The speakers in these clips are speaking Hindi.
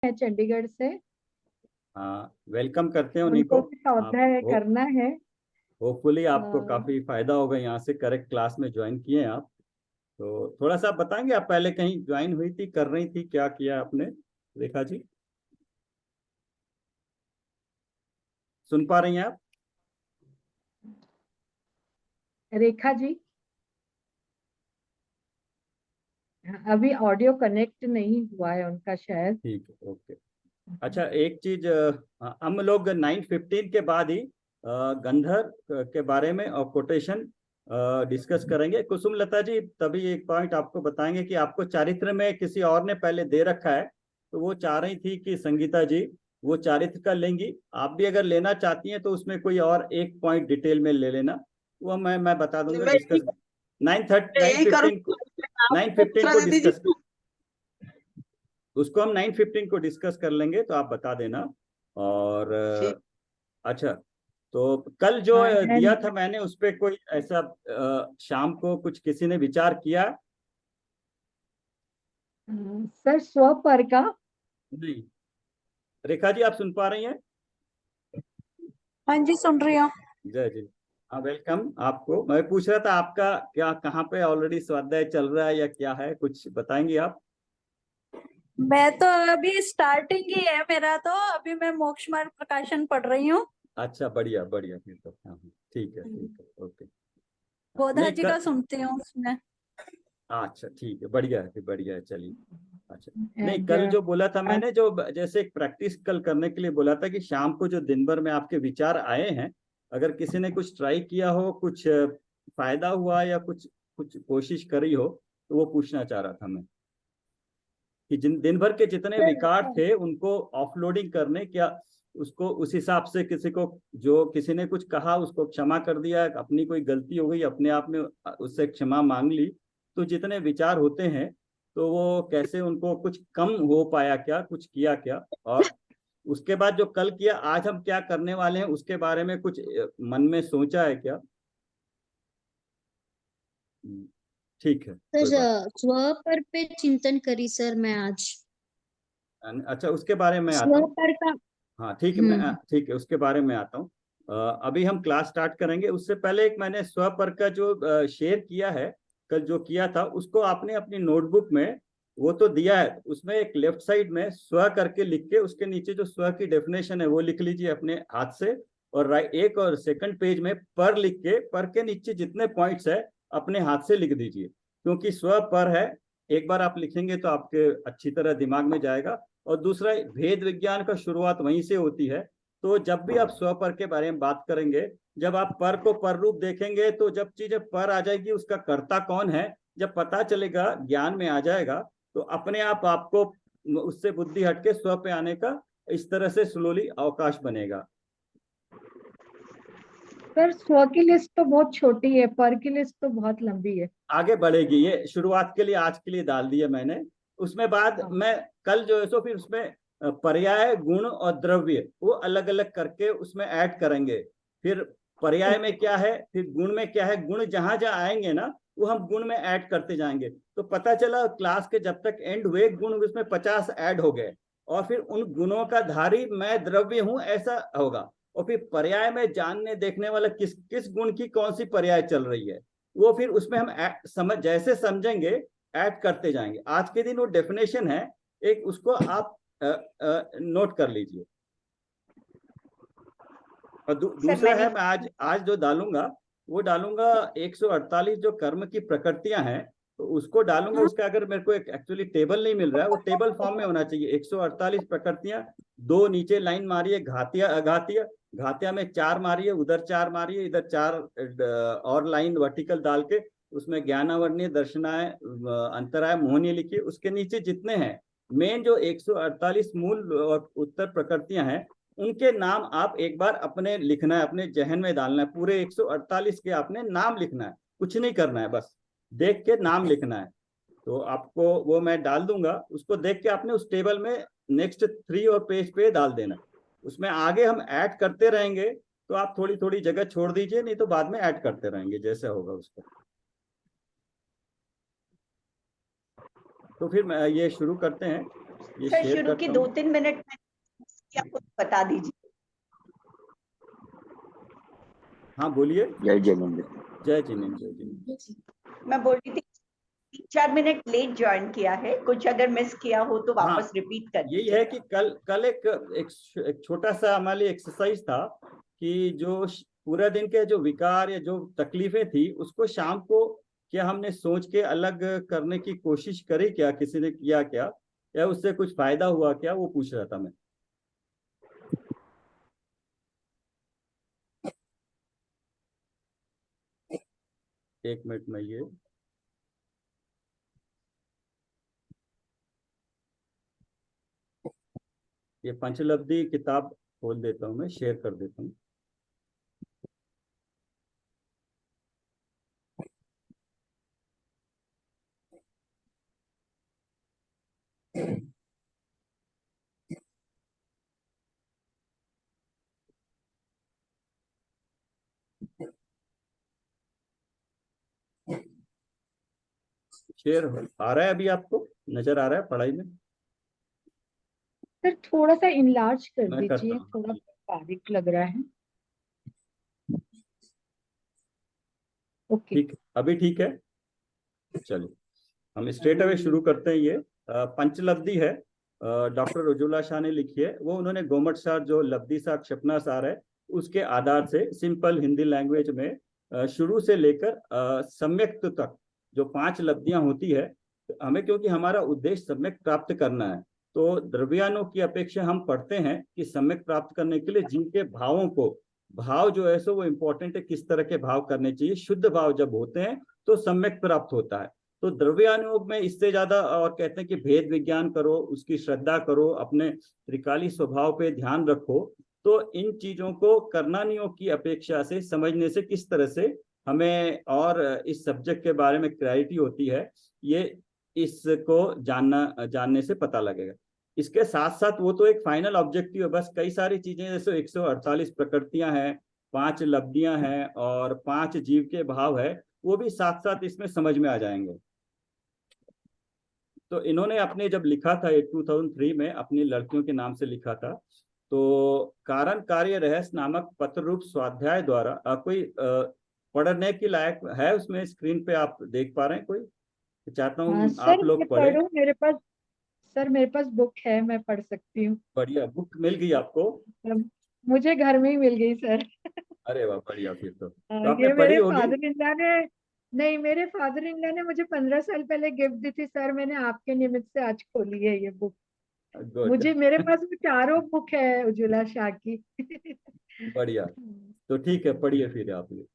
है चंडीगढ़ से। हाँ, वेलकम करते हैं उन्हीं को। उनको भी आप स्वाध्याय करना है। होपफुली अ, आपको काफी फायदा होगा, यहाँ से करेक्ट क्लास में ज्वाइन किए हैं आप। तो थोड़ा सा आप बताएंगे, आप पहले कहीं ज्वाइन हुई थी, कर रही थी, क्या किया आपने रेखा जी? सुन पा रही हैं आप? रेखा जी, अभी ऑडियो कनेक्ट नहीं हुआ है उनका शायद। ठीक है, ओके। अच्छा, एक चीज, हम लोग 9:15 के बाद ही गंधर के बारे में और कोटेशन डिस्कस करेंगे। कुसुम लता जी तभी एक पॉइंट आपको बताएंगे कि आपको चारित्र में किसी और ने पहले दे रखा है, तो वो चाह रही थी कि संगीता जी वो चारित्र का लेंगी। आप भी अगर लेना चाहती हैं तो उसमें कोई और एक पॉइंट डिटेल में ले लेना, वो मैं बता दूंगा मैं डिस्कस। 9:30 यही 9:15 करूँ। आप 9:15 दूसरा को दे डिस्कस, दीजिए। उसको हम 9:15 को डिस्कस कर लेंगे, तो आप बता देना। और ठीक। अच्छा, तो कल जो दिया एंड था मैंने उस पे कोई ऐसा शाम को कुछ किसी ने विचार किया? सर स्व पर का। नहीं, रेखा जी आप सुन पा रही हैं? हाँ जी, सुन रही हूँ। जय जी। हाँ, वेलकम आपको। मैं पूछ रहा था आपका क्या, कहाँ पे ऑलरेडी स्वाध्याय चल रहा है या क्या है, कुछ बताएंगे आप? मैं तो अभी स्टार्टिंग ही है मेरा, तो अभी मैं मोक्ष मार्ग प्रकाशन पढ़ रही हूँ। अच्छा, बढ़िया बढ़िया, फिर तो हाँ हाँ, ठीक है, ओके। गोधा नहीं जी का कल, सुनती हूँ उसमें। अच्छा ठीक है, बढ़िया है, फिर बढ़िया है, चलिए। अच्छा, नहीं एंड कल जो बोला था मैंने, जो जैसे एक प्रैक्टिस कल करने के लिए बोला था कि शाम को जो दिन भर में आपके विचार आए हैं, अगर किसी ने कुछ ट्राई किया हो, कुछ फायदा हुआ या कुछ कुछ कोशिश करी हो, तो वो पूछना चाह रहा था मैं कि जिन दिन भर के जितने विकार थे उनको ऑफलोडिंग करने, क्या उसको उस हिसाब से किसी को, जो किसी ने कुछ कहा उसको क्षमा कर दिया, अपनी कोई गलती हो गई अपने आप में उससे क्षमा मांग ली, तो जितने विचार होते हैं तो वो कैसे उनको कुछ कम हो पाया, क्या कुछ किया क्या, और उसके बाद जो कल किया आज हम क्या करने वाले हैं उसके बारे में कुछ मन में सोचा है क्या? हम्म, ठीक है, कोई बात। सर स्व पर पे चिंतन करी सर मैं आज। अच्छा, उसके बारे में आता स्व हूँ। पर का। हाँ ठीक है, मैं हम्म। ठीक है उसके बारे में आता हूँ। अभी हम क्लास स्टार्ट करेंगे, उससे पहले एक मैंने स्व पर का जो शेयर किया है, कल जो किया था उसको आपने अपनी नोटबुक में, वो तो दिया है, उसमें एक लेफ्ट साइड में स्व करके लिख के उसके नीचे जो स्व की डेफिनेशन है वो लिख लीजिए अपने हाथ से। और राइट एक और सेकंड पेज में पर लिख के, पर के नीचे जितने पॉइंट्स है अपने हाथ से लिख दीजिए, क्योंकि स्व पर है, एक बार आप लिखेंगे तो आपके अच्छी तरह दिमाग में जाएगा। और दूसरा, भेद विज्ञान का शुरुआत वहीं से होती है। तो जब भी आप स्वपर के बारे में बात करेंगे, जब आप पर को पर रूप देखेंगे, तो जब चीजें पर आ जाएगी उसका कर्ता कौन है, जब पता चलेगा, ज्ञान में आ जाएगा, तो अपने आप आपको उससे बुद्धि हटके स्व पे आने का इस तरह से स्लोली अवकाश बनेगा। सर स्व की लिस्ट तो बहुत छोटी है, पर की लिस्ट तो बहुत लंबी है। आगे बढ़ेगी, ये शुरुआत के लिए आज के लिए डाल दिया मैंने। उसमें बाद हाँ। मैं कल जो है सो फिर उसमें पर्याय, गुण और द्रव्य वो अलग अलग करके उसमें ऐड करेंगे। फिर पर्याय में क्या है, फिर गुण में क्या है, गुण जहां जहां आएंगे ना वो हम गुण में ऐड करते जाएंगे। तो पता चला क्लास के जब तक एंड हुए गुण उसमें 50 ऐड हो गए। और फिर उन गुणों का धारी मैं द्रव्य हूं ऐसा होगा। और फिर पर्याय में जानने देखने वाला किस किस गुण की कौन सी पर्याय चल रही है, वो फिर उसमें हम समझ जैसे समझेंगे ऐड करते जाएंगे। आज के दिन वो डेफिनेशन है एक, उसको आप नोट कर लीजिए। और सर दूसरा मैंने। है, मैं आज आज जो डालूंगा वो डालूंगा 148 जो कर्म की प्रकृतियां हैं, तो उसको डालूंगा। उसका अगर मेरे को एक एक्चुअली टेबल नहीं मिल रहा है, वो टेबल फॉर्म में होना चाहिए। 148 प्रकृतियां, दो नीचे लाइन मारिए, घातिया अघातिया, घातिया में 4 मारिए, उधर 4 मारिए, इधर 4 और लाइन वर्टिकल डाल के उसमें ज्ञानावर्णीय, दर्शनाय, अंतराय, मोहनीय लिखिए। उसके नीचे जितने हैं मेन जो 148 मूल और उत्तर प्रकृतियां हैं, उनके नाम आप एक बार अपने लिखना है, अपने जहन में डालना है। पूरे 148 के आपने नाम लिखना है, कुछ नहीं करना है, बस देख के नाम लिखना है। तो आपको वो मैं डाल दूंगा, उसको देख के आपने उस टेबल में नेक्स्ट 3 और पेज पे डाल देना। उसमें आगे हम ऐड करते रहेंगे, तो आप थोड़ी थोड़ी जगह छोड़ दीजिए, नहीं तो बाद में ऐड करते रहेंगे जैसे होगा उसका। तो फिर ये शुरू करते हैं। ये सर शेयर शुरू की करता हूँ। 2-3 मिनट में आपको बता दीजिए। हाँ बोलिए। जय जिनेंद्र। जय जिनेंद्र, जय जिनेंद्र। मैं बोल रही थी 3-4 मिनट लेट ज्वाइन किया है, कुछ अगर मिस किया हो तो हाँ, वापस रिपीट कर यही है कि कल एक छोटा सा हमारे लिए एक्सरसाइज था कि जो पूरा दिन के जो विकार या जो तकलीफें थी उसको शाम को क्या हमने सोच के अलग करने की कोशिश करी, क्या किसी ने किया क्या, या उससे कुछ फायदा हुआ क्या, वो पूछ रहा था मैं। एक मिनट में ये पंचलब्धि किताब खोल देता हूँ, मैं शेयर कर देता हूँ। शेयर आ रहा है अभी, आपको नजर आ रहा है पढ़ाई में? सर थोड़ा सा इनलार्ज कर मैं करता दीजिए, हूँ। थोड़ा बारीक लग रहा है। ओके। ठीक, अभी ठीक है। चलिए हम स्ट्रेट अवे शुरू करते हैं। ये पंचलब्धि है, डॉक्टर उज्ज्वला शाह ने लिखी है। वो उन्होंने गोमट सार जो लब्धि सार क्षपना सार है उसके आधार से सिंपल हिंदी लैंग्वेज में शुरू से लेकर सम्यक्त तक जो 5 लब्धियां होती है, हमें क्योंकि हमारा उद्देश्य सम्यक प्राप्त करना है, तो द्रव्यानों की अपेक्षा हम पढ़ते हैं कि सम्यक प्राप्त करने के लिए जिनके भावों को, भाव जो है सो वो इम्पोर्टेंट है, किस तरह के भाव करने चाहिए। शुद्ध भाव जब होते हैं तो सम्यक प्राप्त होता है। तो द्रव्यानुयोग में इससे ज्यादा और कहते हैं कि भेद विज्ञान करो, उसकी श्रद्धा करो, अपने त्रिकाली स्वभाव पे ध्यान रखो। तो इन चीजों को करनानियों की अपेक्षा से समझने से किस तरह से हमें और इस सब्जेक्ट के बारे में क्लैरिटी होती है, ये इसको जानने से पता लगेगा। इसके साथ साथ वो तो एक फाइनल ऑब्जेक्टिव है, बस कई सारी चीजें जैसे 148 प्रकृतियां हैं, 5 लब्धियां हैं और 5 जीव के भाव है, वो भी साथ साथ इसमें समझ में आ जाएंगे। तो इन्होंने अपने जब लिखा था ये 2003 में अपनी लड़कियों के नाम से लिखा था। तो कारण कार्य रहस्य नामक पत्र रूप स्वाध्याय द्वारा कोई पढ़ने की लायक है उसमें? स्क्रीन पे आप देख पा रहे हैं? कोई चाहता हूँ सर आप मैं लोग पढ़े। पढ़ूं, मेरे पास, सर मेरे पास बुक है, मैं पढ़ सकती हूँ। बढ़िया, बुक मिल गई आपको? मुझे घर में ही मिल गई सर। अरे वाह, बढ़िया। फिर तो आपने ये पढ़ी मेरे होगी। फादर इन लॉ ने, नहीं मेरे फादर इन लॉ ने मुझे 15 साल पहले गिफ्ट दी थी सर, मैंने आपके निमित्त से आज खोली है ये बुक। गुड। मुझे, मेरे पास वो चारों बुक है उज्ज्वला शाह की। बढ़िया, तो ठीक है, पढ़िए फिर आप ये।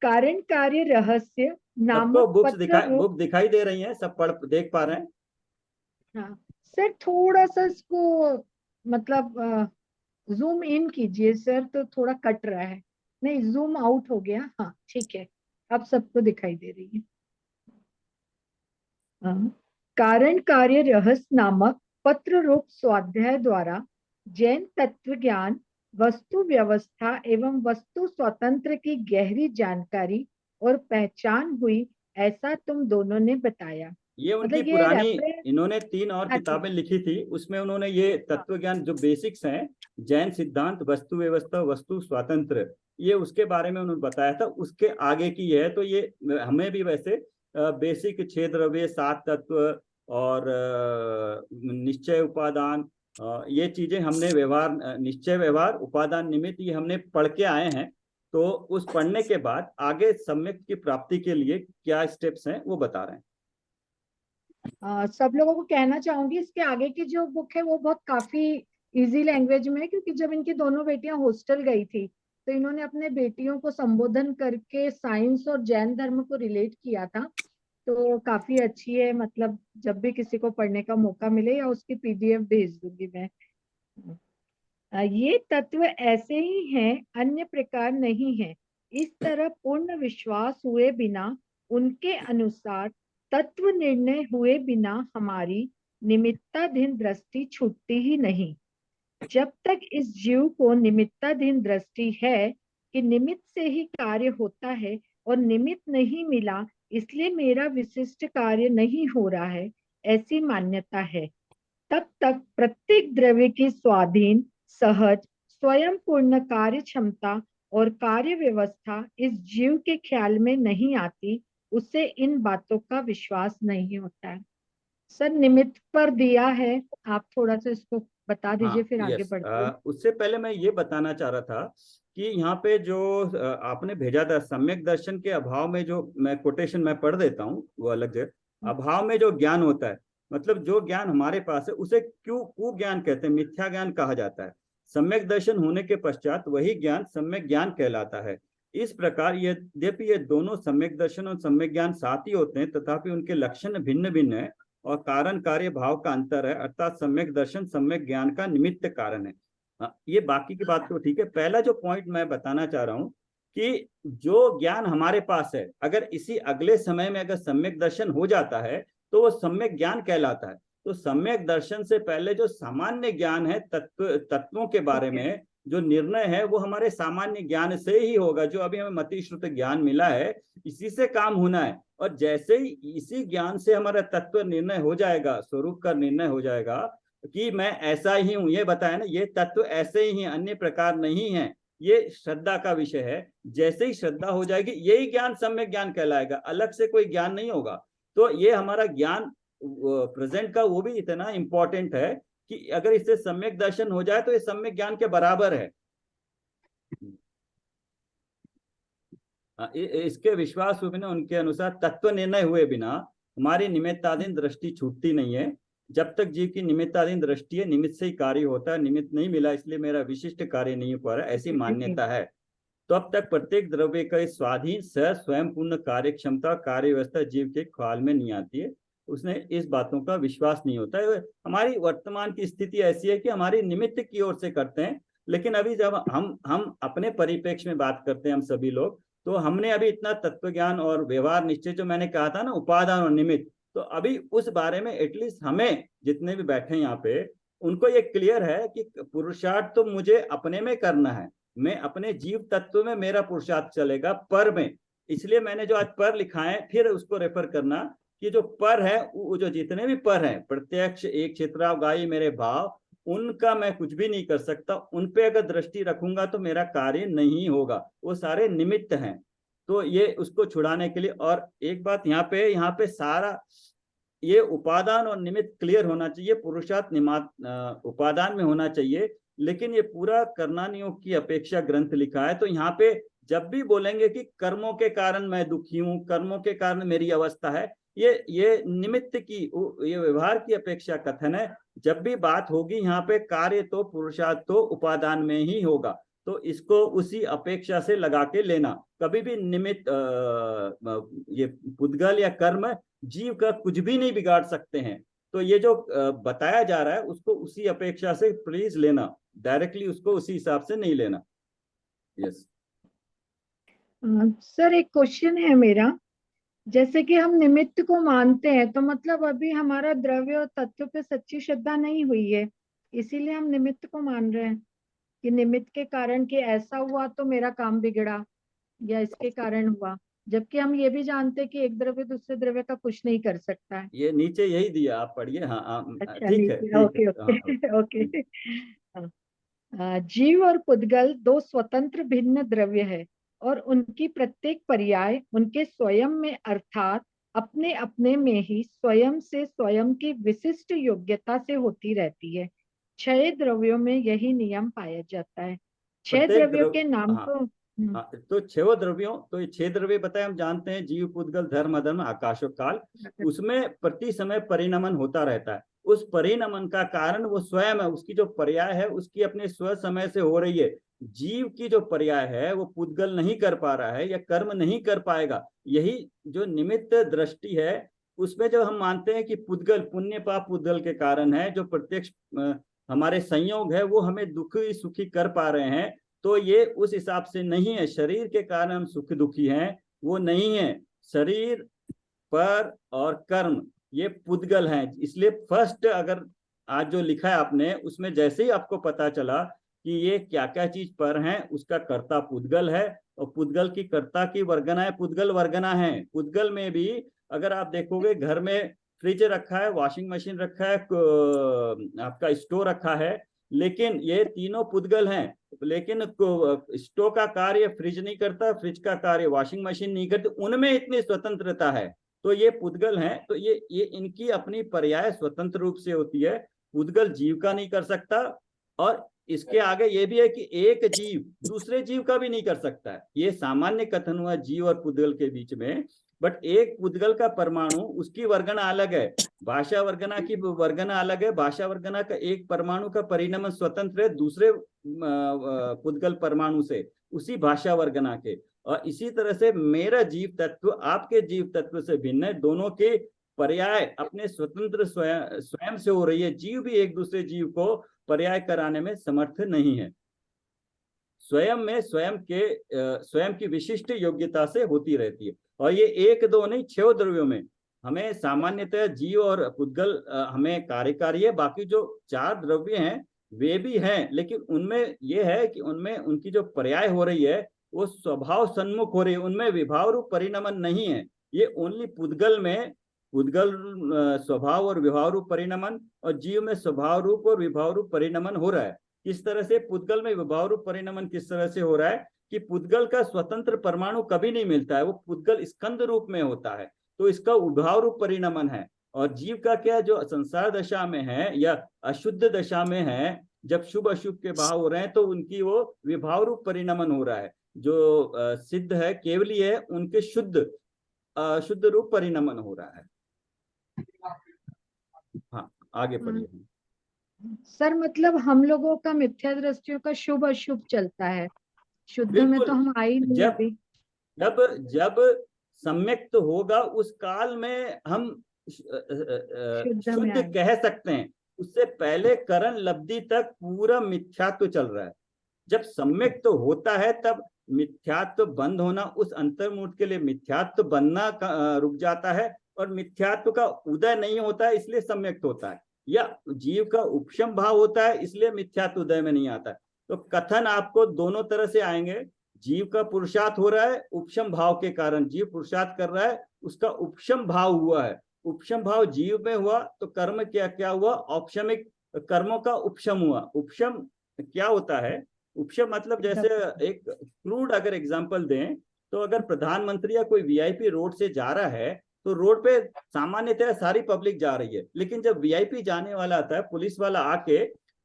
कारण कार्य रहस्य सबको नामक पत्र रूप। बुक दिखाई दे रही हैं? सब पढ़ देख पा रहे हैं? हाँ सर, थोड़ा सा इसको मतलब जूम इन कीजिए सर, तो थोड़ा कट रहा है। नहीं, जूम आउट हो गया, हाँ ठीक है, अब सबको दिखाई दे रही है। हाँ। कारण कार्य रहस्य नामक पत्र रूप स्वाध्याय द्वारा जैन तत्व ज्ञान, वस्तु व्यवस्था एवं वस्तु स्वतंत्र की गहरी जानकारी और पहचान हुई, ऐसा तुम दोनों ने बताया। ये उनकी मतलब ये पुरानी, रेफरेंस। इन्होंने 3 और हाँ किताबें ठीक। लिखी थी, उसमें उन्होंने ये हाँ तत्व ज्ञान जो बेसिक्स हैं, जैन सिद्धांत, वस्तु व्यवस्था, वस्तु स्वातंत्र, ये उसके बारे में उन्होंने बताया था। उसके आगे की है, तो ये हमें भी वैसे बेसिक 6 द्रव्य, 7 तत्व और निश्चय उपादान, ये चीजें हमने व्यवहार, निश्चय व्यवहार उपादान निमित्त, ये हमने पढ़ के आए हैं। तो उस पढ़ने के बाद आगे सम्यक की प्राप्ति के लिए क्या स्टेप्स हैं वो बता रहे हैं। सब लोगों को कहना चाहूंगी, इसके आगे की जो बुक है वो बहुत काफी इजी लैंग्वेज में है, क्योंकि जब इनकी दोनों बेटियां हॉस्टल गई थी तो इन्होंने अपने बेटियों को संबोधन करके साइंस और जैन धर्म को रिलेट किया था। तो काफी अच्छी है, मतलब जब भी किसी को पढ़ने का मौका मिले, या उसकी पीडीएफ भेज दूंगी मैं। ये तत्व ऐसे ही हैं, अन्य प्रकार नहीं है। इस तरह पूर्ण विश्वास हुए बिना, उनके अनुसार तत्व निर्णय हुए बिना हमारी निमित्ताधीन दृष्टि छूटती ही नहीं। जब तक इस जीव को निमित्ताधीन दृष्टि है कि निमित्त से ही कार्य होता है और निमित्त नहीं मिला इसलिए मेरा विशिष्ट कार्य नहीं हो रहा है, ऐसी मान्यता है। तब तक प्रत्येक द्रव्य की स्वाधीन, सहज, स्वयं पूर्ण कार्य क्षमता और कार्य व्यवस्था इस जीव के ख्याल में नहीं आती, उसे इन बातों का विश्वास नहीं होता है। सर निमित्त पर दिया है, आप थोड़ा सा इसको बता दीजिए, हाँ फिर आगे यस, बढ़ते हैं। उससे पहले मैं ये बताना चाह रहा था कि यहाँ पे जो आपने भेजा था, सम्यक दर्शन के अभाव में, जो मैं कोटेशन मैं पढ़ देता हूँ वो अलग से। अभाव में जो ज्ञान होता है, मतलब जो ज्ञान हमारे पास है उसे क्यों कुज्ञान कहते हैं, मिथ्या ज्ञान कहा जाता है। सम्यक दर्शन होने के पश्चात वही ज्ञान सम्यक ज्ञान कहलाता है। इस प्रकार यद्यपि ये दोनों सम्यक दर्शन और सम्यक ज्ञान साथ ही होते हैं, तथापि उनके लक्षण भिन्न भिन्न है और कारण कार्य भाव का अंतर है, अर्थात सम्यक दर्शन सम्यक ज्ञान का निमित्त कारण है। ये बाकी की बात तो ठीक है। पहला जो पॉइंट मैं बताना चाह रहा हूँ कि जो ज्ञान हमारे पास है, अगर इसी अगले समय में अगर सम्यक दर्शन हो जाता है तो वो सम्यक ज्ञान कहलाता है। तो सम्यक दर्शन से पहले जो सामान्य ज्ञान है, तत्वों के बारे में जो निर्णय है, वो हमारे सामान्य ज्ञान से ही होगा। जो अभी हमें मति श्रुत ज्ञान मिला है, इसी से काम होना है। और जैसे ही इसी ज्ञान से हमारा तत्व निर्णय हो जाएगा, स्वरूप का निर्णय हो जाएगा कि मैं ऐसा ही हूं, ये बताया ना, ये तत्व ऐसे ही हैं, अन्य प्रकार नहीं है, ये श्रद्धा का विषय है। जैसे ही श्रद्धा हो जाएगी, यही ज्ञान सम्यक ज्ञान कहलाएगा, अलग से कोई ज्ञान नहीं होगा। तो ये हमारा ज्ञान प्रेजेंट का वो भी इतना इंपॉर्टेंट है कि अगर इससे सम्यक दर्शन हो जाए तो ये सम्यक ज्ञान के बराबर है। इसके विश्वास हुए बिना, उनके अनुसार तत्व निर्णय हुए बिना हमारी निमित्ताधीन दृष्टि छूटती नहीं है। जब तक जीव की निमित्ताधीन दृष्टि है, निमित्त से ही कार्य होता है। निमित्त नहीं मिला इसलिए मेरा विशिष्ट कार्य नहीं हो पा रहा, ऐसी मान्यता है। तो अब तक प्रत्येक द्रव्य का स्वाधीन स्वयं पूर्ण कार्य क्षमता कार्य व्यवस्था जीव के ख्याल में नहीं आती है, उसने इस बातों का विश्वास नहीं होता है। हमारी वर्तमान की स्थिति ऐसी है कि हमारी निमित्त की ओर से करते हैं, लेकिन अभी जब हम अपने परिप्रेक्ष्य में बात करते हैं, हम सभी लोग, तो हमने अभी इतना तत्व ज्ञान और व्यवहार निश्चय जो मैंने कहा था ना, उपादान और निमित्त, तो अभी उस बारे में एटलीस्ट हमें जितने भी बैठे हैं यहाँ पे, उनको ये क्लियर है कि पुरुषार्थ तो मुझे अपने में करना है, मैं अपने जीव तत्व में मेरा पुरुषार्थ चलेगा, पर में। इसलिए मैंने जो आज पर लिखा है, फिर उसको रेफर करना कि जो पर है, वो जो जितने भी पर हैं, प्रत्यक्ष, एक क्षेत्रावगाही, मेरे भाव, उनका मैं कुछ भी नहीं कर सकता। उन पे अगर दृष्टि रखूंगा तो मेरा कार्य नहीं होगा, वो सारे निमित्त हैं। तो ये उसको छुड़ाने के लिए, और एक बात यहाँ पे सारा ये उपादान और निमित्त क्लियर होना चाहिए। पुरुषार्थ उपादान में होना चाहिए, लेकिन ये पूरा कर्णानियोग की अपेक्षा ग्रंथ लिखा है। तो यहाँ पे जब भी बोलेंगे कि कर्मों के कारण मैं दुखी हूँ, कर्मों के कारण मेरी अवस्था है, ये निमित्त की, ये व्यवहार की अपेक्षा कथन है। जब भी बात होगी यहाँ पे, कार्य तो पुरुषार्थ तो उपादान में ही होगा। तो इसको उसी अपेक्षा से लगा के लेना। कभी भी निमित्त ये पुद्गल या कर्म जीव का कुछ भी नहीं बिगाड़ सकते हैं। तो ये जो बताया जा रहा है, उसको उसी अपेक्षा से प्लीज लेना, डायरेक्टली उसको उसी हिसाब से नहीं लेना। यस सर एक क्वेश्चन है मेरा, जैसे कि हम निमित्त को मानते हैं, तो मतलब अभी हमारा द्रव्य और तत्व पे सच्ची श्रद्धा नहीं हुई है, इसीलिए हम निमित्त को मान रहे हैं कि निमित्त के कारण कि ऐसा हुआ तो मेरा काम बिगड़ा, या इसके कारण हुआ, जबकि हम ये भी जानते हैं कि एक द्रव्य दूसरे द्रव्य का कुछ नहीं कर सकता है। ये नीचे यही दिया, आप पढ़िए। हाँ अच्छा ठीक है, नीचे, ठीक है। ओके हाँ ओके ओके। जीव और पुद्गल दो स्वतंत्र भिन्न द्रव्य है, और उनकी प्रत्येक पर्याय उनके स्वयं में, अर्थात अपने अपने में ही स्वयं से स्वयं की विशिष्ट योग्यता से होती रहती है। 6 द्रव्यों में यही नियम पाया जाता है। 6 प्रत्येक द्रव्यों द्रव्य, के नाम हाँ को हाँ, तो 6 द्रव्यों, तो ये 6 द्रव्य बताए, हम जानते हैं, जीव, पुद्गल, धर्म, अधर्म, आकाश और काल। उसमें प्रति समय परिणमन होता रहता है। उस परिणमन का कारण वो स्वयं है, उसकी जो पर्याय है उसकी अपने स्व समय से हो रही है। जीव की जो पर्याय है वो पुद्गल नहीं कर पा रहा है या कर्म नहीं कर पाएगा। यही जो निमित्त दृष्टि है, उसमें जब हम मानते हैं कि पुद्गल, पुण्य पाप पुद्गल के कारण है, जो प्रत्यक्ष हमारे संयोग है वो हमें दुखी सुखी कर पा रहे हैं, तो ये उस हिसाब से नहीं है। शरीर के कारण हम सुख दुखी हैं, वो नहीं है। शरीर, पर और कर्म, ये पुद्गल हैं। इसलिए फर्स्ट, अगर आज जो लिखा है आपने, उसमें जैसे ही आपको पता चला कि ये क्या क्या चीज पर हैं, उसका कर्ता पुद्गल है, और पुद्गल की कर्ता की वर्गना है, पुद्गल वर्गना है। पुद्गल में भी अगर आप देखोगे, घर में फ्रिज रखा है, वॉशिंग मशीन रखा है, आपका स्टोव रखा है, लेकिन ये तीनों पुद्गल हैं। लेकिन स्टोव का कार्य फ्रिज नहीं करता, फ्रिज का कार्य वॉशिंग मशीन नहीं करती, उनमें इतनी स्वतंत्रता है। तो ये पुद्गल हैं, तो ये इनकी अपनी पर्याय स्वतंत्र रूप से होती है। पुद्गल जीव का नहीं कर सकता, और इसके आगे ये भी है कि एक जीव दूसरे जीव का भी नहीं कर सकता है। ये सामान्य कथन हुआ जीव और पुद्गल के बीच में, बट एक पुद्गल का परमाणु, उसकी वर्गना अलग है, भाषा वर्गना की वर्गना अलग है। भाषा वर्गना का एक परमाणु का परिणमन स्वतंत्र है दूसरे पुद्गल परमाणु से, उसी भाषा वर्गना के। और इसी तरह से मेरा जीव तत्व आपके जीव तत्व से भिन्न है, दोनों के पर्याय अपने स्वतंत्र स्वयं से हो रही है। जीव भी एक दूसरे जीव को पर्याय कराने में समर्थ नहीं है, स्वयं में स्वयं की विशिष्ट योग्यता से होती रहती है। और ये एक दो नहीं, 6 द्रव्यों में हमें सामान्यतः जीव और पुद्गल हमें कार्यकारी है। बाकी जो 4 द्रव्य हैं वे भी हैं, लेकिन उनमें ये है कि उनमें उनकी जो पर्याय हो रही है वो स्वभाव सन्मुख हो रही है, उनमें विभाव रूप परिणमन नहीं है। ये ओनली पुद्गल में पुद्गल स्वभाव और विभाव रूप परिणमन, और जीव में स्वभाव रूप और विभाव रूप परिणमन हो रहा है। किस तरह से पुद्गल में विभाव रूप परिणमन किस तरह से हो रहा है कि पुद्गल का स्वतंत्र परमाणु कभी नहीं मिलता है, वो पुद्गल स्कंद रूप में होता है, तो इसका विभाव रूप परिणमन है। और जीव का क्या, जो संसार दशा में है या अशुद्ध दशा में है, जब शुभ अशुभ के भाव हो रहे हैं तो उनकी वो विभाव रूप परिणमन हो रहा है। जो सिद्ध है, केवली है, उनके शुद्ध रूप परिणमन हो रहा है। हाँ, आगे पढ़िए। सर मतलब हम लोगों का मिथ्या दृष्टियों का शुभ अशुभ चलता है, शुद्ध में बिल्कुल। तो हम आई नहीं जब अभी। जब सम्यक तो होगा उस काल में हम शुद्ध में शुद्ध आए। कह सकते हैं। उससे पहले करण लब्धि तक पूरा मिथ्यात्व चल रहा है। जब सम्यक तो होता है तब मिथ्यात्व बंद होना, उस अंतर्मुहूर्त के लिए मिथ्यात्व बनना रुक जाता है, और मिथ्यात्व का उदय नहीं होता है इसलिए सम्यक होता है, या जीव का उपशम भाव होता है इसलिए मिथ्यात्व उदय में नहीं आता है। तो कथन आपको दोनों तरह से आएंगे। जीव का पुरुषार्थ हो रहा है उपशम भाव के कारण, जीव पुरुषार्थ कर रहा है, उसका उपशम भाव हुआ है। उपशम भाव जीव में हुआ तो कर्म क्या क्या हुआ, औपशमिक कर्मों का उपशम हुआ। उपशम क्या होता है, उपशम मतलब जैसे एक क्रूड अगर एग्जांपल दें तो अगर प्रधानमंत्री या कोई वीआईपी रोड से जा रहा है तो रोड पे सामान्यतः सारी पब्लिक जा रही है, लेकिन जब वीआईपी जाने वाला आता है पुलिस वाला आके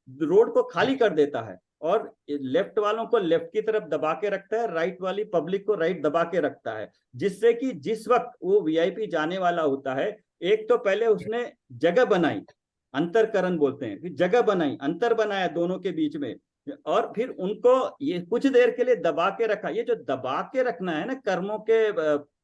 रोड को खाली कर देता है और लेफ्ट वालों को लेफ्ट की तरफ दबा के रखता है, राइट वाली पब्लिक को राइट दबा के रखता है, जिससे कि जिस वक्त वो वीआईपी जाने वाला होता है, एक तो पहले उसने जगह बनाई, अंतरकरण बोलते हैं, फिर जगह बनाई, अंतर बनाया दोनों के बीच में, और फिर उनको ये कुछ देर के लिए दबा के रखा। ये जो दबा के रखना है ना कर्मों के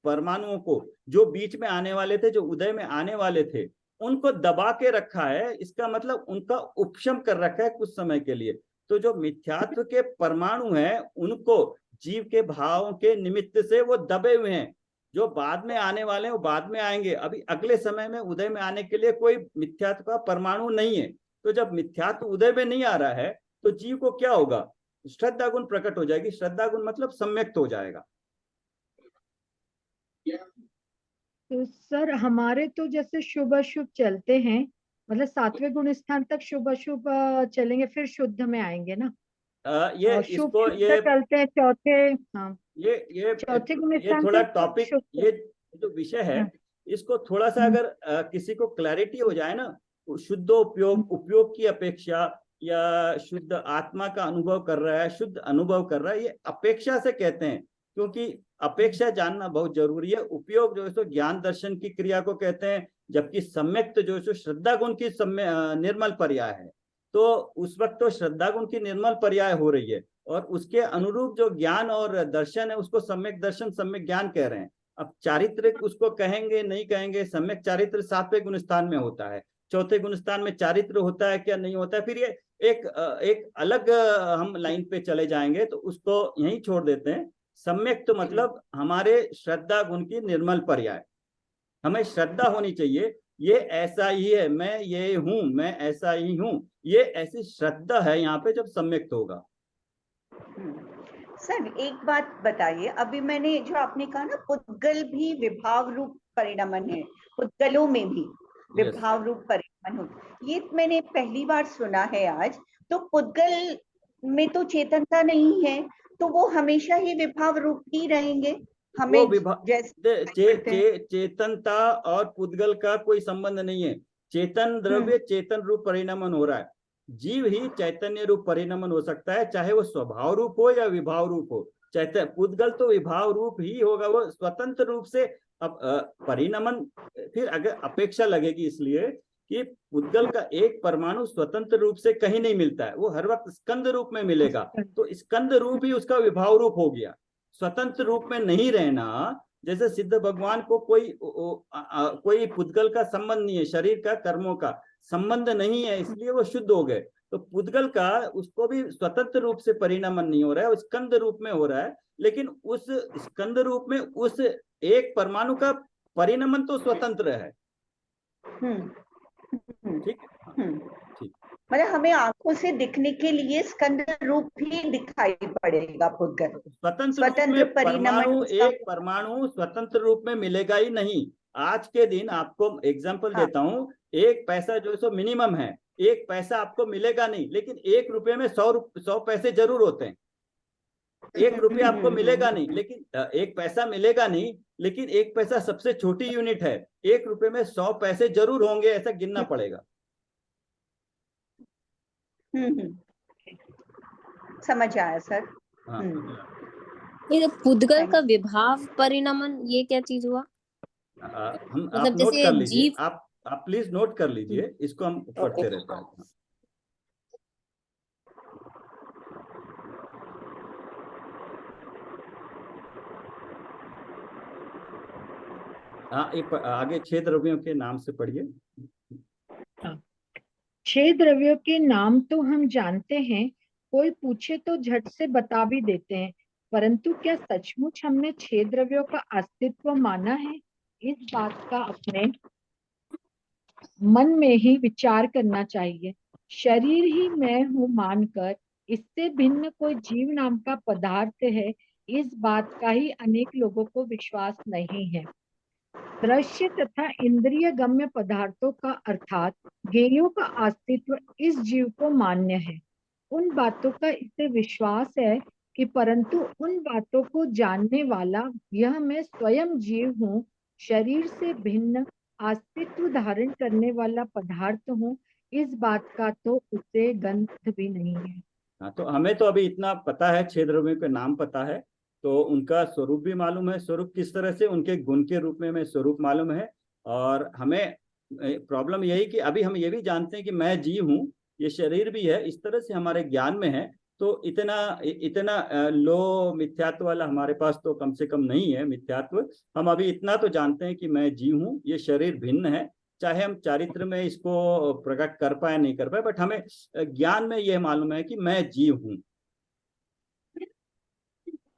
परमाणुओं को, जो बीच में आने वाले थे, जो उदय में आने वाले थे, उनको दबा के रखा है। इसका मतलब उनका उपशम कर रखा है कुछ समय के लिए। तो जो मिथ्यात्व के परमाणु हैं उनको जीव के भावों के निमित्त से वो दबे हुए हैं। जो बाद में आने वाले हैं वो बाद में आएंगे, अभी अगले समय में उदय में आने के लिए कोई मिथ्यात्व का परमाणु नहीं है। तो जब मिथ्यात्व उदय में नहीं आ रहा है तो जीव को क्या होगा, श्रद्धा गुण प्रकट हो जाएगी। श्रद्धा गुण मतलब सम्यक्त हो जाएगा। तो सर हमारे तो जैसे शुभ अशुभ चलते हैं, मतलब 7वें गुण स्थान तक शुभ अशुभ चलेंगे, फिर शुद्ध में आएंगे ना। ये और शुभ इसको शुद्ध चलते हैं चौथे। हाँ, ये चौथे गुण ये स्थान थोड़ा तक टॉपिक, शुद्ध। ये जो विषय है इसको थोड़ा सा अगर किसी को क्लैरिटी हो जाए ना, शुद्ध उपयोग की अपेक्षा, या शुद्ध आत्मा का अनुभव कर रहा है, शुद्ध अनुभव कर रहा है, ये अपेक्षा से कहते हैं, क्योंकि अपेक्षा जानना बहुत जरूरी है। उपयोग जो है सो ज्ञान दर्शन की क्रिया को कहते हैं, जबकि सम्यक्त जो है सो श्रद्धा गुण की निर्मल पर्याय है। तो उस वक्त तो श्रद्धा गुण की निर्मल पर्याय हो रही है, और उसके अनुरूप जो ज्ञान और दर्शन है उसको सम्यक दर्शन सम्यक ज्ञान कह रहे हैं। अब चारित्रिक उसको कहेंगे नहीं कहेंगे, सम्यक चारित्र 7वें गुण स्थान में होता है, चौथे गुण स्थान में चारित्र होता है क्या नहीं होता है, फिर ये एक अलग हम लाइन पे चले जाएंगे, तो उसको यहीं छोड़ देते हैं। सम्यक तो मतलब हमारे श्रद्धा गुण की निर्मल पर्याय, हमें श्रद्धा होनी चाहिए, ये ऐसा ही है, मैं ये हूं, मैं ऐसा ही हूं, ये ऐसी श्रद्धा है यहाँ पे जब सम्यक होगा। सर एक बात बताइए, अभी मैंने जो आपने कहा ना पुद्गल भी विभाव रूप परिणमन है पुद्गलों में भी, विभाव रूप परिणाम होता, ये मैंने पहली बार सुना है आज। तो पुद्गल में तो चेतनता नहीं है, तो वो हमेशा ही विभाव रूप ही रहेंगे। हमें वो विभाव जैसे चेतनता और पुद्गल का कोई संबंध नहीं है। चेतन द्रव्य चेतन रूप परिणमन हो रहा है, जीव ही चैतन्य रूप परिणमन हो सकता है, चाहे वो स्वभाव रूप हो या विभाव रूप हो। पुद्गल तो विभाव रूप ही होगा, वो स्वतंत्र रूप से। अब परिणमन फिर अगर अपेक्षा लगेगी, इसलिए कि पुद्गल का एक परमाणु स्वतंत्र रूप से कहीं नहीं मिलता है, वो हर वक्त स्कंद रूप में मिलेगा। तो स्कंद रूप ही उसका विभाव रूप हो गया, स्वतंत्र रूप में नहीं रहना। जैसे सिद्ध भगवान को कोई पुद्गल का संबंध नहीं है, शरीर का कर्मों का संबंध नहीं है, इसलिए वो शुद्ध हो गए। तो पुद्गल का उसको भी स्वतंत्र रूप से परिणमन नहीं हो रहा है, स्कंद रूप में हो रहा है। लेकिन उस स्कंद रूप में उस एक परमाणु का परिणमन तो स्वतंत्र है। ठीक। मतलब हमें आंखों से दिखने के लिए स्कंद रूप ही दिखाई पड़ेगा पुद्गल। स्वतंत्र परमाणु, एक परमाणु स्वतंत्र रूप में मिलेगा ही नहीं। आज के दिन आपको एग्जांपल देता हूं, एक पैसा जो सो मिनिमम है, एक पैसा आपको मिलेगा नहीं, लेकिन 1 रुपये में 100 पैसे जरूर होते हैं। 1 रुपया आपको मिलेगा नहीं, लेकिन 1 पैसा मिलेगा नहीं, लेकिन 1 पैसा सबसे छोटी यूनिट है। 1 रुपये में 100 पैसे जरूर होंगे, ऐसा गिनना पड़ेगा। समझ आया सर। हाँ। ये पुद्गल का विभाव परिणमन, ये क्या चीज हुआ? हम मतलब आप नोट जैसे कर लीजिए, जीव, आप प्लीज नोट कर लीजिए, इसको हम पढ़ते रहते हैं। हाँ, आगे 6 द्रव्यों के नाम से पढ़िए। 6 द्रव्यों के नाम तो हम जानते हैं, कोई पूछे तो झट से बता भी देते हैं, परंतु क्या सचमुच हमने 6 द्रव्यों का अस्तित्व माना है? इस बात का अपने मन में ही विचार करना चाहिए। शरीर ही मैं हूँ मानकर इससे भिन्न कोई जीव नाम का पदार्थ है, इस बात का ही अनेक लोगों को विश्वास नहीं है। दृश्य तथा इंद्रिय गम्य पदार्थों का अर्थात ज्ञेयों का अस्तित्व इस जीव को मान्य है। उन बातों का इसे विश्वास है कि परंतु उन बातों को जानने वाला यह मैं स्वयं जीव हूँ, शरीर से भिन्न अस्तित्व धारण करने वाला पदार्थ हूँ, इस बात का तो उसे गंध भी नहीं है। हाँ, तो हमें तो अभी इतना पता है, 6 द्रव्यों के नाम पता है, तो उनका स्वरूप भी मालूम है। स्वरूप किस तरह से, उनके गुण के रूप में हमें स्वरूप मालूम है। और हमें प्रॉब्लम यही कि अभी हम ये भी जानते हैं कि मैं जीव हूँ, ये शरीर भी है, इस तरह से हमारे ज्ञान में है। तो इतना लो मिथ्यात्व वाला हमारे पास तो कम से कम नहीं है मिथ्यात्व। हम अभी इतना तो जानते हैं कि मैं जीव हूँ, ये शरीर भिन्न है, चाहे हम चारित्र में इसको प्रकट कर पाए नहीं कर पाए, बट हमें ज्ञान में यह मालूम है कि मैं जीव हूँ।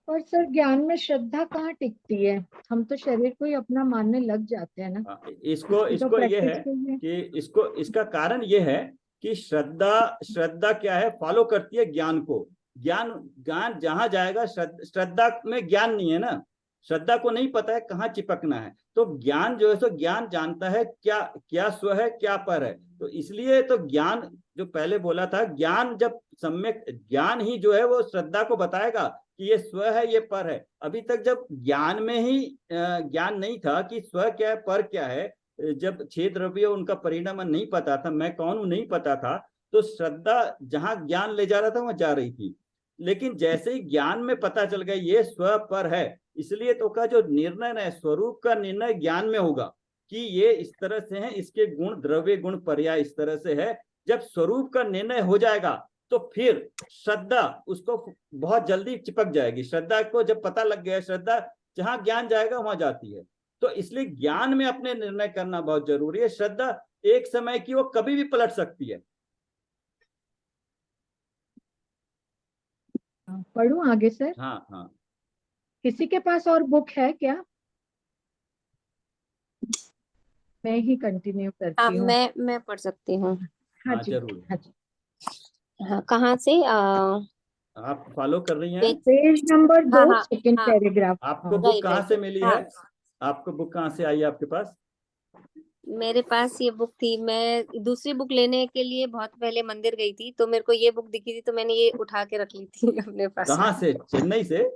और सर ज्ञान में श्रद्धा कहाँ टिकती है? हम तो शरीर को ही अपना मानने लग जाते हैं ना। इसको ये है कि इसका कारण ये है कि श्रद्धा क्या है, फॉलो करती है ज्ञान को। ज्ञान जहां जाएगा, श्रद्धा में ज्ञान नहीं है ना, श्रद्धा को नहीं पता है कहाँ चिपकना है। तो ज्ञान जो है सो ज्ञान जानता है क्या स्व है, क्या पर है। तो इसलिए तो ज्ञान जो पहले बोला था, ज्ञान जब सम्यक ज्ञान ही जो है वो श्रद्धा को बताएगा कि ये स्व है, ये पर है। अभी तक जब ज्ञान में ही ज्ञान नहीं था कि स्व क्या है, पर क्या है, जब 6 द्रव्य उनका परिणाम नहीं पता था, मैं कौन हूं नहीं पता था, तो श्रद्धा जहां ज्ञान ले जा रहा था वहां जा रही थी। लेकिन जैसे ही ज्ञान में पता चल गया ये स्व पर है, इसलिए तो का जो निर्णय है, स्वरूप का निर्णय ज्ञान में होगा कि ये इस तरह से है, इसके गुण द्रव्य गुण पर्याय इस तरह से है। जब स्वरूप का निर्णय हो जाएगा तो फिर श्रद्धा उसको बहुत जल्दी चिपक जाएगी। श्रद्धा को जब पता लग गया, श्रद्धा जहां ज्ञान जाएगा वहां जाती है। तो इसलिए ज्ञान में अपने निर्णय करना बहुत जरूरी है। श्रद्धा एक समय की वो कभी भी पलट सकती है। पढ़ूं आगे सर? हाँ हाँ। किसी के पास और बुक है क्या? मैं ही कंटिन्यू करती हूँ। मैं पढ़ सकती हूँ। हाँ जी, जरूर। हाँ जी। हाँ, कहाँ से? आप फॉलो कर रही हैं? पेज नंबर 2, हाँ, सेकंड हाँ। पैराग्राफ। आपको बुक कहाँ से मिली है? आपको बुक कहाँ से आई है आपके पास? मेरे पास ये बुक थी। मैं दूसरी बुक लेने के लिए बहुत पहले मंदिर गई थी, तो मेरे को ये बुक दिखी थी, तो मैंने ये उठा के रख ली थी अपने पास। कहाँ से, चेन्नई से?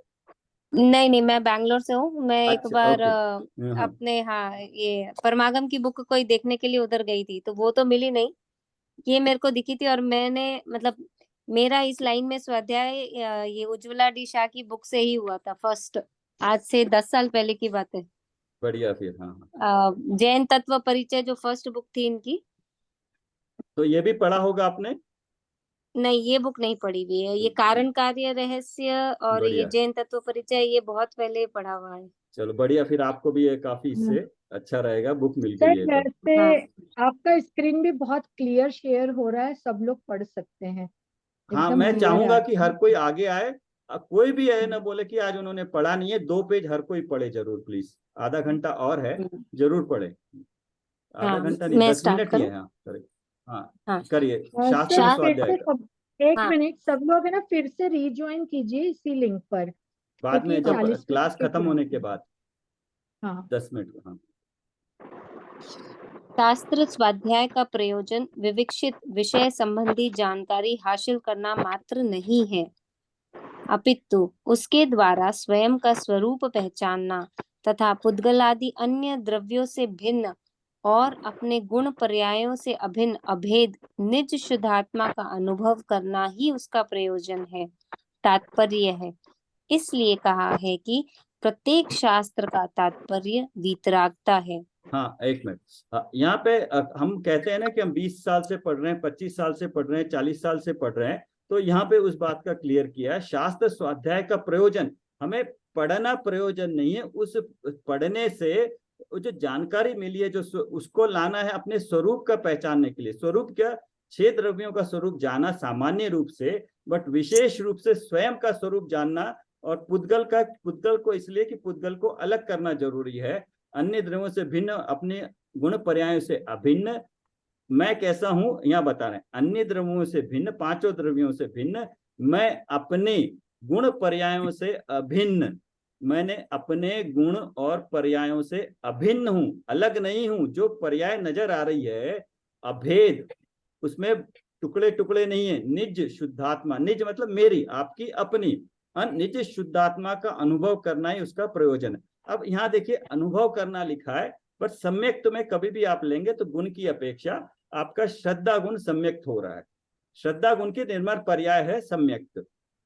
नहीं नहीं, मैं बैंगलोर से हूँ। मैं एक अच्छा, बार ओके। हाँ। अपने, हाँ, ये परमागम की बुक कोई देखने के लिए उधर गई थी, तो वो तो मिली नहीं। ये मेरे को दिखी थी, और मैंने मतलब मेरा इस लाइन में स्वाध्याय ये उज्ज्वला डी शाह की बुक से ही हुआ था फर्स्ट। आज से 10 साल पहले की बात है। बढ़िया, फिर हाँ हाँ। जैन तत्व परिचय जो फर्स्ट बुक थी इनकी। तो ये भी पढ़ा होगा आपने? नहीं, ये बुक नहीं पढ़ी हुई है। ये कारण कार्य रहस्य और ये बढ़िया, जैन तत्व परिचय, ये बहुत पहले पढ़ा हुआ है। चलो बढ़िया, फिर आपको भी ये काफी हम्म। इससे अच्छा रहेगा, बुक मिल सर गई है तो। वैसे हाँ। आपका स्क्रीन भी बहुत क्लियर शेयर हो रहा है, सब लोग पढ़ सकते हैं, हाँ, एकदम मैं क्लियर है चाहूंगा कि आपका। हर कोई आगे आए। कोई भी है ना बोले कि आज उन्होंने पढ़ा नहीं है, 2 पेज हर कोई पढ़े जरूर प्लीज। आधा घंटा और है, हम्म, जरूर पढ़े। आधा हाँ, घंटा नहीं, मैं 10 मिनट स्टार्ट ही करूँ? है। हाँ करिए। हाँ हाँ। करिए। शास्त्र सर फिर स्वाध्याय से का सब, एक हाँ। मिनट, सब लोग है ना फिर से रीज्वाइन कीजिए इसी लिंक पर, बाद क्योंकि में जब 40 मिनट क्लास के खत्म होने के क्लास। बाद हाँ। 10 मिनट। हाँ। शास्त्र स्वाध्याय का प्रयोजन विवक्षित विषय संबंधी जानकारी हासिल करना मात्र नहीं है, अपितु उसके द्वारा स्वयं का स्वरूप पहचानना तथा पुद्गलादि अन्य द्रव्यों से भिन्न और अपने गुण पर्यायों से अभिन्न अभेद निज शुद्धात्मा का अनुभव करना ही उसका प्रयोजन है, तात्पर्य है। इसलिए कहा है कि प्रत्येक शास्त्र का तात्पर्य वीतरागता है। हाँ, एक मिनट। यहाँ पे हम कहते हैं ना कि हम 20 साल से पढ़ रहे हैं, 25 साल से पढ़ रहे हैं, 40 साल से पढ़ रहे हैं। तो यहाँ पे उस बात का क्लियर किया है, शास्त्र स्वाध्याय का प्रयोजन हमें पढ़ना प्रयोजन नहीं है। उस पढ़ने से जो जानकारी मिली है, जो उसको लाना है अपने स्वरूप का पहचानने के लिए। स्वरूप क्या? 6 द्रव्यों का स्वरूप जाना सामान्य रूप से, बट विशेष रूप से स्वयं का स्वरूप जानना। और पुद्गल को इसलिए कि पुद्गल को अलग करना जरूरी है, अन्य द्रव्यों से भिन्न, अपने गुण पर्यायों से अभिन्न। मैं कैसा हूं यहाँ बता रहे हैं, अन्य द्रव्यों से भिन्न, 5 द्रव्यों से भिन्न। मैं अपने गुण पर्यायों से अभिन्न। मैंने अपने गुण और पर्यायों से अभिन्न हूं, अलग नहीं हूं। जो पर्याय नजर आ रही है अभेद, उसमें टुकड़े टुकड़े नहीं है। निज शुद्धात्मा, निज मतलब मेरी, आपकी, अपनी निज शुद्धात्मा का अनुभव करना ही उसका प्रयोजन है। अब यहाँ देखिए, अनुभव करना लिखा है, पर सम्यक्त में कभी भी आप लेंगे तो गुण की अपेक्षा आपका श्रद्धा गुण सम्यक्त हो रहा है। श्रद्धा गुण की निर्मल पर्याय है सम्यक्त,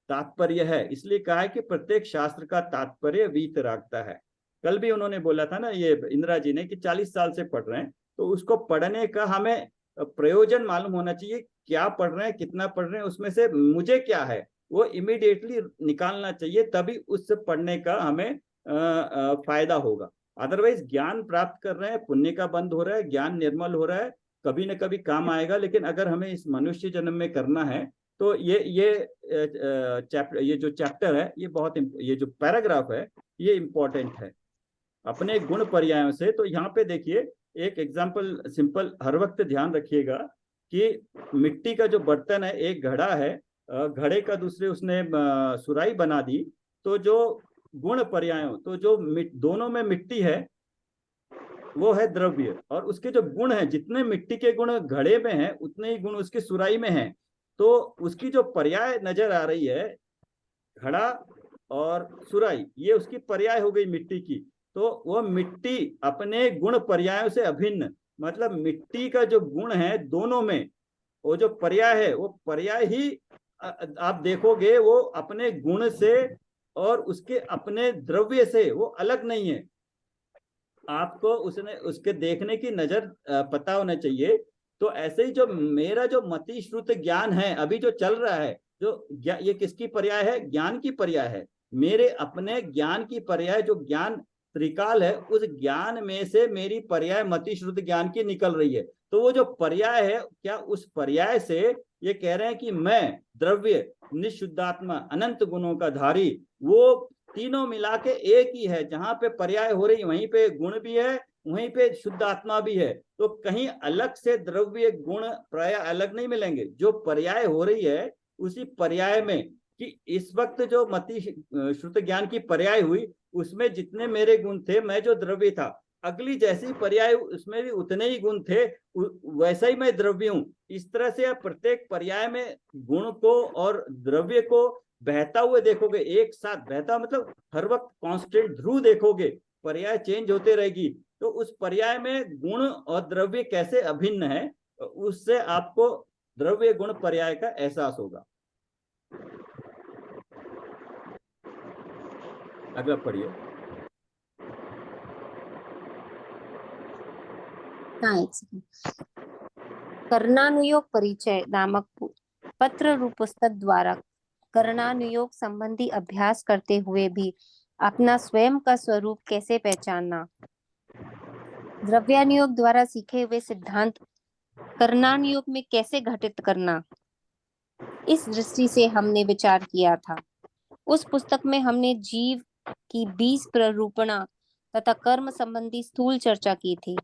तात्पर्य है। इसलिए कहा है कि प्रत्येक शास्त्र का तात्पर्य वीतरागता है। कल भी उन्होंने बोला था ना, ये इंदिरा जी ने, कि 40 साल से पढ़ रहे हैं, तो उसको पढ़ने का हमें प्रयोजन मालूम होना चाहिए। क्या पढ़ रहे हैं, कितना पढ़ रहे हैं, उसमें से मुझे क्या है वो इमीडिएटली निकालना चाहिए, तभी उससे पढ़ने का हमें फायदा होगा। अदरवाइज ज्ञान प्राप्त कर रहे हैं, पुण्य का बंद हो रहा है, ज्ञान निर्मल हो रहा है, कभी न कभी काम आएगा। लेकिन अगर हमें इस मनुष्य जन्म में करना है तो ये जो चैप्टर है, ये बहुत, ये जो पैराग्राफ है ये इंपॉर्टेंट है, अपने गुण पर्यायों से। तो यहाँ पे देखिए, एक एग्जाम्पल सिंपल हर वक्त ध्यान रखिएगा कि मिट्टी का जो बर्तन है, एक घड़ा है, घड़े का दूसरे उसने सुराही बना दी। तो जो गुण पर्यायों, तो जो दोनों में मिट्टी है वो है द्रव्य, और उसके जो गुण हैं, जितने मिट्टी के गुण घड़े में हैं उतने ही गुण उसकी सुराही में हैं। तो उसकी जो पर्याय नजर आ रही है, घड़ा और सुराही, ये उसकी पर्याय हो गई मिट्टी की। तो वो मिट्टी अपने गुण पर्यायों से अभिन्न, मतलब मिट्टी का जो गुण है दोनों में, वो जो पर्याय है वो पर्याय ही आप देखोगे वो अपने गुण से और उसके अपने द्रव्य से वो अलग नहीं है। आपको उसने उसके देखने की नजर पता होना चाहिए। तो ऐसे ही जो मेरा जो मति श्रुत ज्ञान है अभी जो चल रहा है, जो ये किसकी पर्याय है? ज्ञान की पर्याय है। मेरे अपने ज्ञान की पर्याय, जो ज्ञान त्रिकाल है, उस ज्ञान में से मेरी पर्याय मति श्रुत ज्ञान की निकल रही है। तो वो जो पर्याय है, क्या उस पर्याय से ये कह रहे हैं कि मैं द्रव्य, निशुद्धात्मा, अनंत गुणों का धारी, वो तीनों मिला के एक ही है। जहां पे पर्याय हो रही वहीं पे गुण भी है, वहीं पे शुद्ध आत्मा भी है। तो कहीं अलग से द्रव्य गुण पर्याय अलग नहीं मिलेंगे। जो पर्याय हो रही है उसी पर्याय में, कि इस वक्त जो मति श्रुत ज्ञान की पर्याय हुई उसमें जितने मेरे गुण थे, मैं जो द्रव्य था, अगली जैसी पर्याय उसमें भी उतने ही गुण थे, वैसा ही मैं द्रव्य हूं। इस तरह से आप प्रत्येक पर्याय में गुण को और द्रव्य को बहता हुए देखोगे, एक साथ बहता, मतलब हर वक्त कांस्टेंट ध्रुव देखोगे, पर्याय चेंज होते रहेगी, तो उस पर्याय में गुण और द्रव्य कैसे अभिन्न है, उससे आपको द्रव्य गुण पर्याय का एहसास होगा। अगला पढ़िए। हाँ, एक सेकंड। करणानुयोग परिचय नामक पत्र रूप पुस्तक द्वारा करणानुयोग संबंधी अभ्यास करते हुए भी अपना स्वयं का स्वरूप कैसे पहचानना, द्रव्यानुयोग द्वारा सीखे हुए सिद्धांत करणानुयोग में कैसे घटित करना, इस दृष्टि से हमने विचार किया था। उस पुस्तक में हमने जीव की 20 प्ररूपणा तथा कर्म संबंधी स्थूल चर्चा की थी।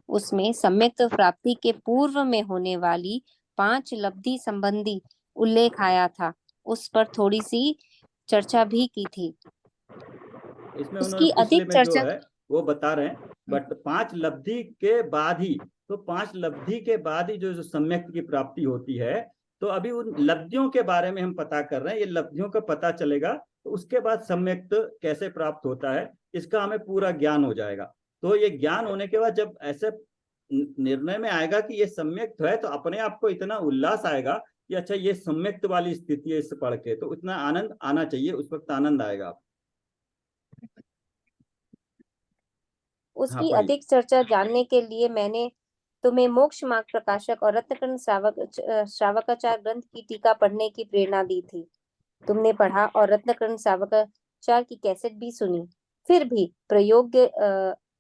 उसमें सम्यक प्राप्ति के पूर्व में होने वाली 5 लब्धि संबंधी उल्लेख आया था, उस पर थोड़ी सी चर्चा भी की थी। इसमें उसकी उन्होंने पिछले अधिक में जो चर्चा है वो बता रहे हैं, बट 5 लब्धि के बाद ही, तो 5 लब्धि के बाद ही जो सम्यक की प्राप्ति होती है, तो अभी उन लब्धियों के बारे में हम पता कर रहे हैं। ये लब्धियों का पता चलेगा तो उसके बाद सम्यक कैसे प्राप्त होता है इसका हमें पूरा ज्ञान हो जाएगा। तो ये ज्ञान होने के बाद जब ऐसे निर्णय में आएगा कि ये सम्यक है, तो अपने आप को इतना उल्लास आएगा कि अच्छा ये सम्यक वाली स्थिति है, इससे पढ़ के तो इतना आनंद आना चाहिए, उस वक्त आनंद आएगा। हाँ उसकी पढ़िए। अधिक चर्चा जानने के लिए मैंने तुम्हें मोक्ष मार्ग प्रकाशक और रत्नकर्ण श्रावकाचार्य ग्रंथ की टीका पढ़ने की प्रेरणा दी थी। तुमने पढ़ा और रत्नकर्ण श्रावकाचार्य की कैसेट भी सुनी, फिर भी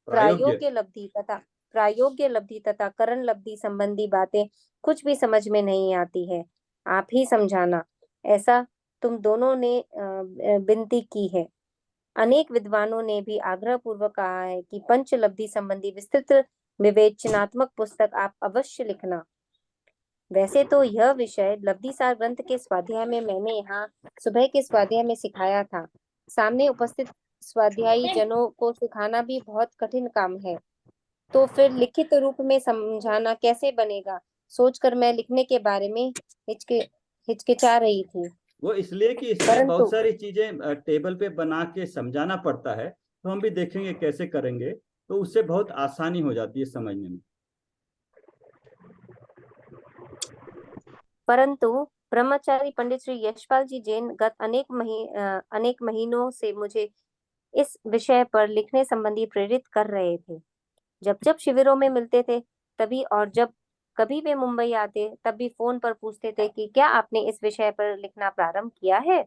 प्रायोग्य लब्धि तथा करण लब्धि संबंधी बातें कुछ भी समझ में नहीं आती है। आप ही समझाना, ऐसा तुम दोनों ने विनती की है। अनेक विद्वानों ने भी आग्रह पूर्वक कहा है कि पंच लब्धि संबंधी विस्तृत विवेचनात्मक पुस्तक आप अवश्य लिखना। वैसे तो यह विषय लब्धि सार ग्रंथ के स्वाध्याय में मैंने यहाँ सुबह के स्वाध्याय में सिखाया था। सामने उपस्थित स्वाध्यायी जनों को सिखाना भी बहुत कठिन काम है, तो फिर लिखित रूप में समझाना कैसे बनेगा, सोचकर मैं लिखने के बारे में हिचकिचा रही थी। वो इसलिए कि इसमें बहुत सारी चीजें टेबल पे बना के समझाना पड़ता है, तो हम भी देखेंगे कैसे करेंगे, तो उससे बहुत आसानी हो जाती है समझने में। परंतु ब्रह्मचारी पंडित श्री यशपाल जी जैन गत अनेक महीनों से मुझे इस विषय पर लिखने संबंधी प्रेरित कर रहे थे। जब जब शिविरों में मिलते थे तभी, और जब कभी वे मुंबई आते तब भी फोन पर पूछते थे कि क्या आपने इस विषय पर लिखना प्रारंभ किया है।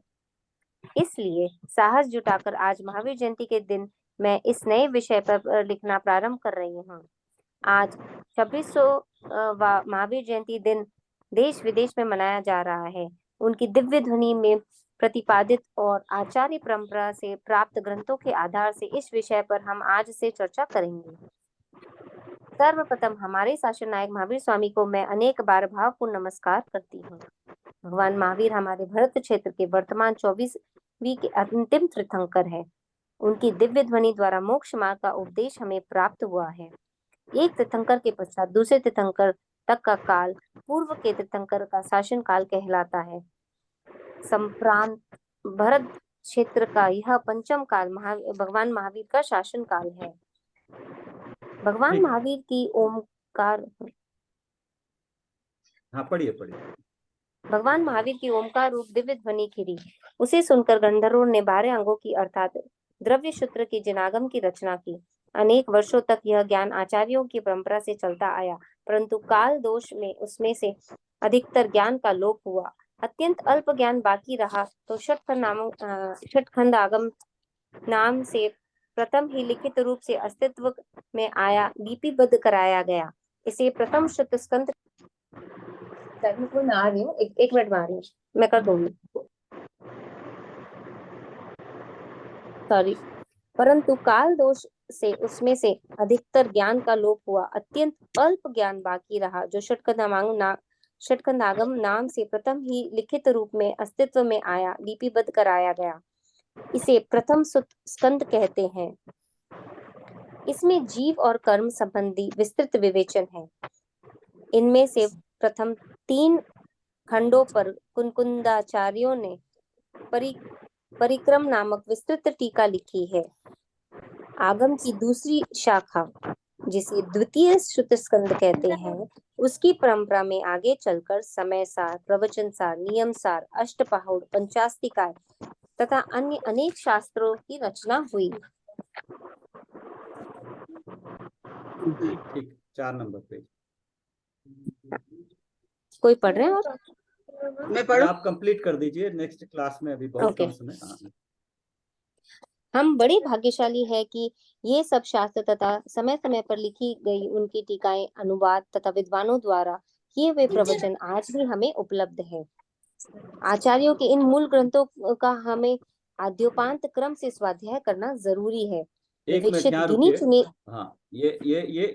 इसलिए साहस जुटाकर आज महावीर जयंती के दिन मैं इस नए विषय पर लिखना प्रारंभ कर रही हूँ। आज 26वां महावीर जयंती दिन देश विदेश में मनाया जा रहा है। उनकी दिव्य ध्वनि में प्रतिपादित और आचार्य परंपरा से प्राप्त ग्रंथों के आधार से इस विषय पर हम आज से चर्चा करेंगे। सर्वप्रथम हमारे शासन नायक महावीर स्वामी को मैं अनेक बार भावपूर्ण नमस्कार करती हूँ। भगवान महावीर हमारे भरत क्षेत्र के वर्तमान 24वीं के अंतिम तीर्थंकर है। उनकी दिव्य ध्वनि द्वारा मोक्ष मार्ग का उपदेश हमें प्राप्त हुआ है। एक तीर्थंकर के पश्चात दूसरे तीर्थंकर तक का काल पूर्व के तीर्थंकर का शासन काल कहलाता है। संप्रांत भरत क्षेत्र का यह पंचम काल भगवान महावीर का शासन काल है। भगवान महावीर की ओमकार, हाँ पढ़िए। भगवान महावीर की ओमकार रूप दिव्य ध्वनि खिरी। उसे सुनकर गंधर्वों ने 12 अंगों की अर्थात द्रव्य सूत्र की जिनागम की रचना की। अनेक वर्षों तक यह ज्ञान आचार्यों की परंपरा से चलता आया, परंतु काल दोष में उसमें से अधिकतर ज्ञान का लोप हुआ। अत्यंत अल्प ज्ञान बाकी रहा तो षटखंड आगम नाम से प्रथम ही लिखित रूप से अस्तित्व में आया, लिपिबद्ध कराया गया। इसे प्रथम शुद्ध स्कंद आ रही हूँ, एक मिनट में आ रही हूँ, मैं कर दूंगी, सॉरी। परंतु काल दोष से उसमें से अधिकतर ज्ञान का लोप हुआ। अत्यंत अल्प ज्ञान बाकी रहा जो षटखंडागम नाम से प्रथम ही लिखित रूप में अस्तित्व में आया, लिपिबद्ध कराया गया। इसे प्रथम स्कंद कहते हैं। इसमें जीव और कर्म संबंधी विस्तृत विवेचन है। इनमें से प्रथम 3 खंडों पर कुनकुंदाचार्यों ने परिक्रम नामक विस्तृत टीका लिखी है। आगम की दूसरी शाखा, जिसे द्वितीय श्रुतस्कंद कहते हैं, उसकी परंपरा में आगे चलकर समय सार, प्रवचन सार, नियम सार, अष्टपहौड़, पंचास्तिकाय तथा अन्य अनेक शास्त्रों की रचना हुई। ठीक, 4 नंबर पेज। कोई पढ़ रहे हैं और मैं पढ़ूं? आप कंप्लीट कर दीजिए, नेक्स्ट क्लास में अभी बहुत कम समय। हाँ। हम बड़े भाग्यशाली है कि ये सब शास्त्र तथा समय समय पर लिखी गई उनकी टीकाएं, अनुवाद तथा विद्वानों द्वारा किए हुए प्रवचन आज भी हमें उपलब्ध है। आचार्यों के इन मूल ग्रंथों का हमें आद्योपांत क्रम से स्वाध्याय करना जरूरी है। एक मिनट विकसित यहाँ गिनी रुकिए। चुनी हाँ, ये